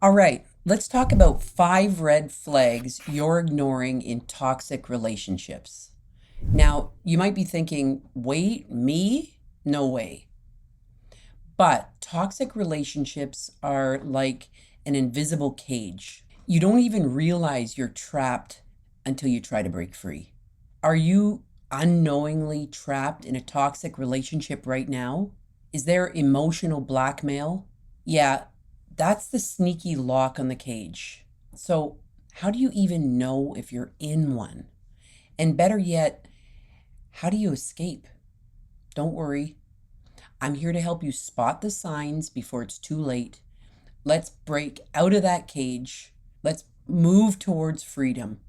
All right, let's talk about 5 red flags you're ignoring in toxic relationships. Now, you might be thinking, wait, me? No way. But toxic relationships are like an invisible cage. You don't even realize you're trapped until you try to break free. Are you unknowingly trapped in a toxic relationship right now? Is there emotional blackmail? Yeah, that's the sneaky lock on the cage. So, how do you even know if you're in one? And better yet, how do you escape? Don't worry, I'm here to help you spot the signs before it's too late. Let's break out of that cage. Let's move towards freedom.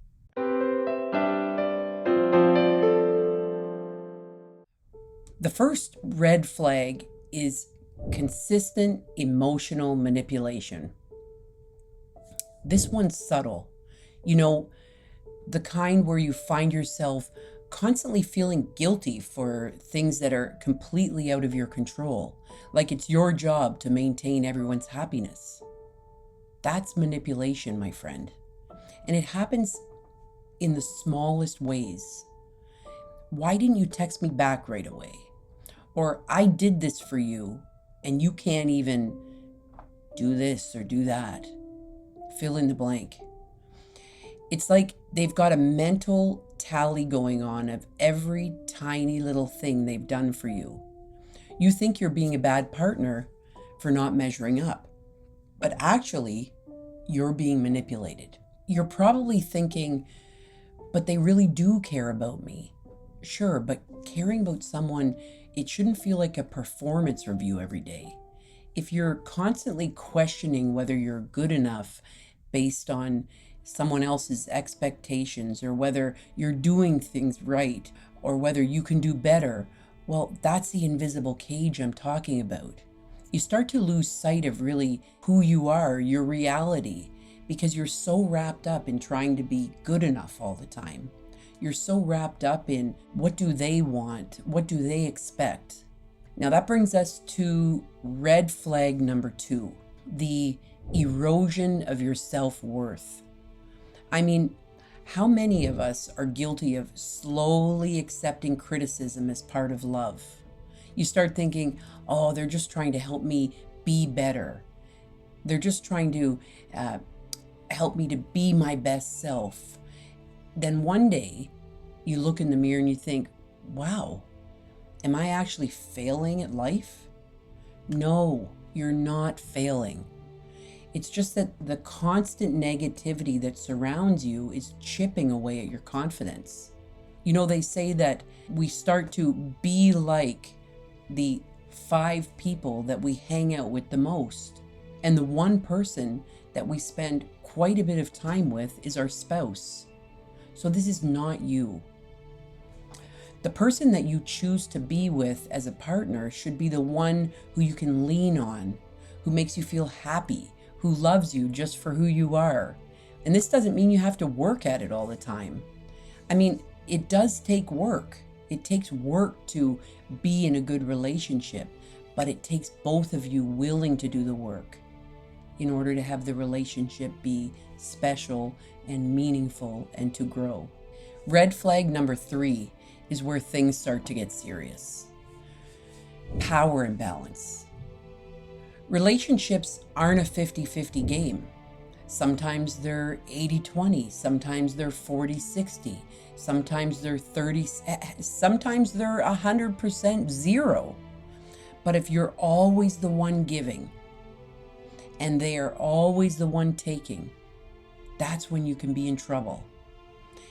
The first red flag is consistent emotional manipulation. This one's subtle. You know, the kind where you find yourself constantly feeling guilty for things that are completely out of your control, like it's your job to maintain everyone's happiness. That's manipulation, my friend. And it happens in the smallest ways. Why didn't you text me back right away? Or I did this for you and you can't even do this or do that. Fill in the blank. It's like they've got a mental tally going on of every tiny little thing they've done for you. You think you're being a bad partner for not measuring up, but actually, you're being manipulated. You're probably thinking, but they really do care about me. Sure, but caring about someone, it shouldn't feel like a performance review every day. If you're constantly questioning whether you're good enough based on someone else's expectations or whether you're doing things right or whether you can do better, well, that's the invisible cage I'm talking about. You start to lose sight of really who you are, your reality, because you're so wrapped up in trying to be good enough all the time. You're so wrapped up in what do they want? What do they expect? Now that brings us to red flag number 2, the erosion of your self-worth. I mean, how many of us are guilty of slowly accepting criticism as part of love? You start thinking, oh, they're just trying to help me be better. They're just trying to help me to be my best self. Then one day you look in the mirror and you think, wow, am I actually failing at life? No, you're not failing. It's just that the constant negativity that surrounds you is chipping away at your confidence. You know, they say that we start to be like the 5 people that we hang out with the most. And the one person that we spend quite a bit of time with is our spouse. So this is not you. The person that you choose to be with as a partner should be the one who you can lean on, who makes you feel happy, who loves you just for who you are. And this doesn't mean you have to work at it all the time. I mean, it does take work. It takes work to be in a good relationship, but it takes both of you willing to do the work in order to have the relationship be special and meaningful and to grow. Red flag number 3 is where things start to get serious. Power imbalance. Relationships aren't a 50-50 game. Sometimes they're 80-20, sometimes they're 40-60, sometimes they're 30, sometimes they're 100% zero. But if you're always the one giving and they are always the one taking, that's when you can be in trouble.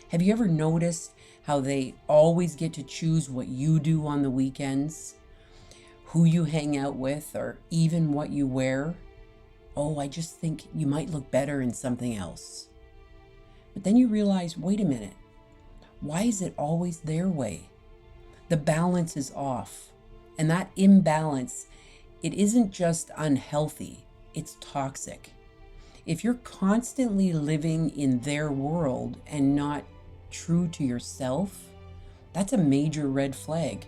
Have you ever noticed how they always get to choose what you do on the weekends, who you hang out with, or even what you wear? Oh, I just think you might look better in something else. But then you realize, wait a minute, why is it always their way? The balance is off. And that imbalance, it isn't just unhealthy, it's toxic. If you're constantly living in their world and not true to yourself, that's a major red flag.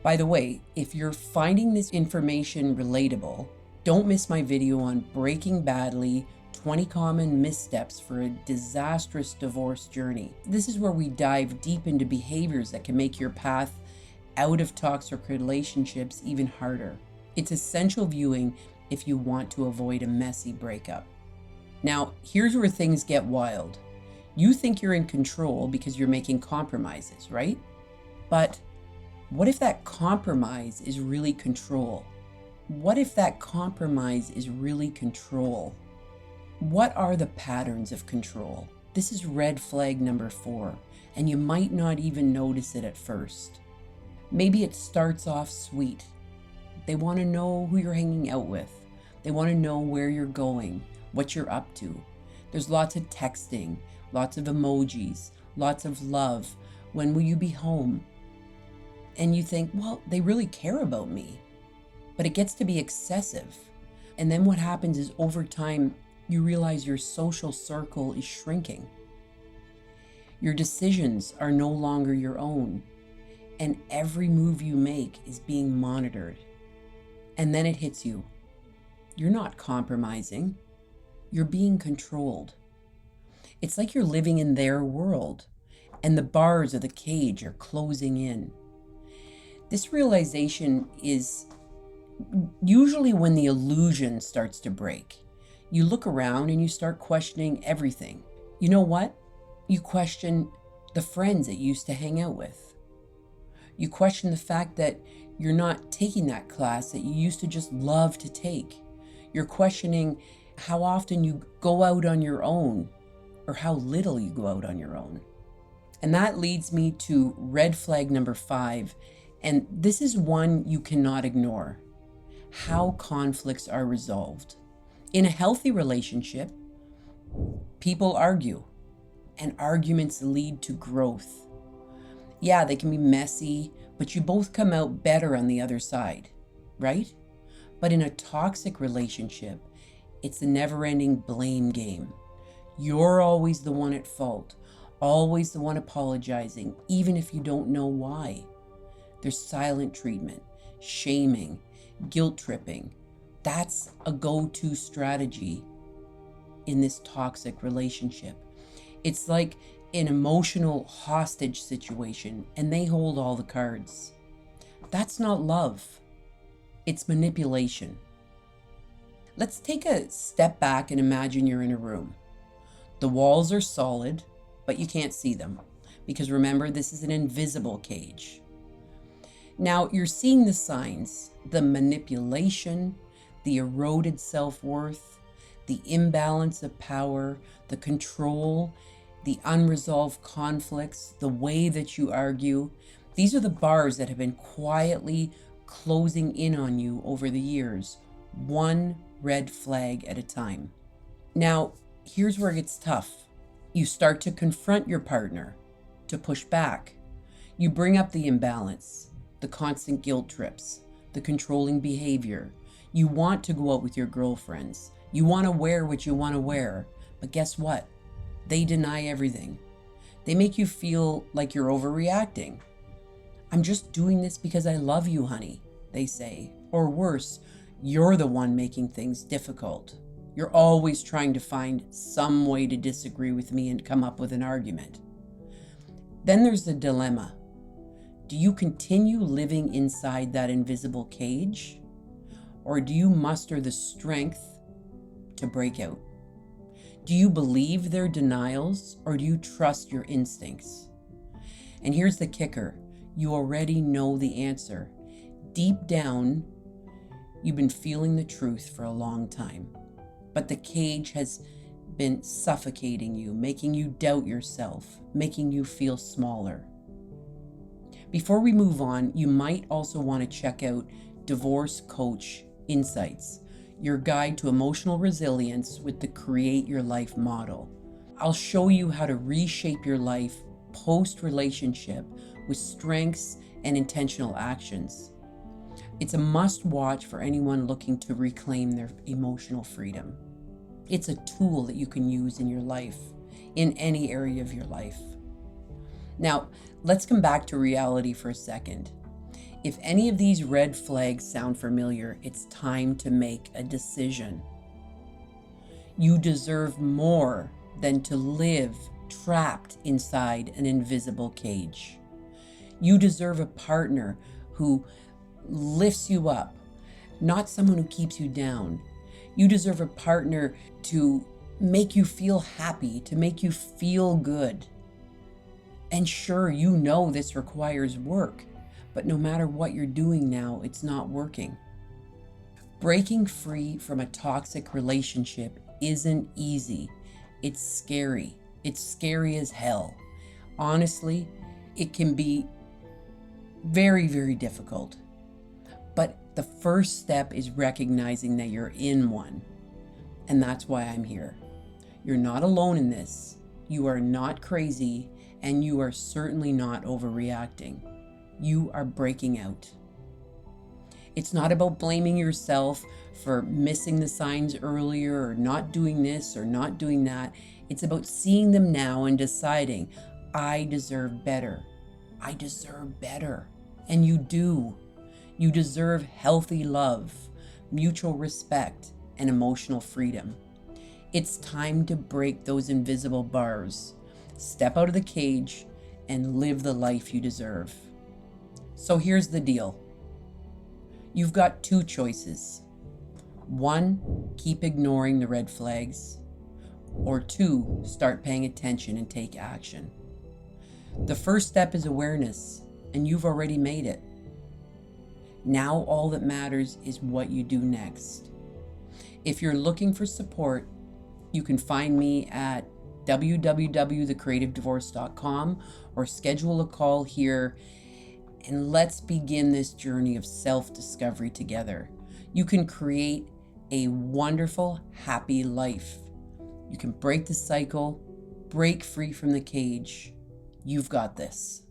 By the way, if you're finding this information relatable, Don't miss my video on breaking badly, 20 common missteps for a disastrous divorce journey. This is where we dive deep into behaviors that can make your path out of toxic relationships even harder. It's essential viewing if you want to avoid a messy breakup. Now, here's where things get wild. You think you're in control because you're making compromises, right? But what if that compromise is really control? What if that compromise is really control? What are the patterns of control? This is red flag number 4, and you might not even notice it at first. Maybe it starts off sweet. They want to know who you're hanging out with. They want to know where you're going, what you're up to. There's lots of texting, lots of emojis, lots of love. When will you be home? And you think, well, they really care about me. But it gets to be excessive. And then what happens is over time, you realize your social circle is shrinking. Your decisions are no longer your own. And every move you make is being monitored. And then it hits you. You're not compromising. You're being controlled. It's like you're living in their world, and the bars of the cage are closing in. This realization is usually when the illusion starts to break. You look around and you start questioning everything. You know what? You question the friends that you used to hang out with. You question the fact that you're not taking that class that you used to just love to take. You're questioning how often you go out on your own or how little you go out on your own. And that leads me to red flag number 5. And this is one you cannot ignore. How conflicts are resolved. In a healthy relationship, people argue, and arguments lead to growth. Yeah, they can be messy, but you both come out better on the other side, right? But in a toxic relationship, it's a never-ending blame game. You're always the one at fault, always the one apologizing, even if you don't know why. There's silent treatment, shaming, guilt tripping. That's a go-to strategy in this toxic relationship. It's like an emotional hostage situation, and they hold all the cards. That's not love. It's manipulation. Let's take a step back and imagine you're in a room. The walls are solid, but you can't see them, because remember, this is an invisible cage. Now you're seeing the signs, the manipulation, the eroded self-worth, the imbalance of power, the control, the unresolved conflicts, the way that you argue. These are the bars that have been quietly closing in on you over the years, one red flag at a time. Now, here's where it gets tough. You start to confront your partner, to push back. You bring up the imbalance, the constant guilt trips, the controlling behavior. You want to go out with your girlfriends. You want to wear what you want to wear. But guess what? They deny everything. They make you feel like you're overreacting. I'm just doing this because I love you, honey, they say. Or worse, you're the one making things difficult. You're always trying to find some way to disagree with me and come up with an argument. Then there's the dilemma. Do you continue living inside that invisible cage? Or do you muster the strength to break out? Do you believe their denials, or do you trust your instincts? And here's the kicker. You already know the answer. Deep down, you've been feeling the truth for a long time. But the cage has been suffocating you, making you doubt yourself, making you feel smaller. Before we move on, you might also want to check out Divorce Coach Insights, your guide to emotional resilience with the Create Your Life model. I'll show you how to reshape your life post-relationship with strengths and intentional actions. It's a must-watch for anyone looking to reclaim their emotional freedom. It's a tool that you can use in your life, in any area of your life. Now, let's come back to reality for a second. If any of these red flags sound familiar, it's time to make a decision. You deserve more than to live trapped inside an invisible cage. You deserve a partner who lifts you up, not someone who keeps you down. You deserve a partner to make you feel happy, to make you feel good. And sure, you know this requires work, but no matter what you're doing now, it's not working. Breaking free from a toxic relationship isn't easy. It's scary. It's scary as hell. Honestly, it can be very, very difficult. But the first step is recognizing that you're in one. And that's why I'm here. You're not alone in this. You are not crazy, and you are certainly not overreacting. You are breaking out. It's not about blaming yourself for missing the signs earlier or not doing this or not doing that. It's about seeing them now and deciding, I deserve better. I deserve better. And you do. You deserve healthy love, mutual respect, and emotional freedom. It's time to break those invisible bars, step out of the cage, and live the life you deserve. So here's the deal. You've got two choices. One, keep ignoring the red flags. Or two, start paying attention and take action. The first step is awareness, and you've already made it. Now all that matters is what you do next. If you're looking for support, you can find me at www.thecreativedivorce.com or schedule a call here, and let's begin this journey of self-discovery together. You can create a wonderful, happy life. You can break the cycle, break free from the cage. You've got this.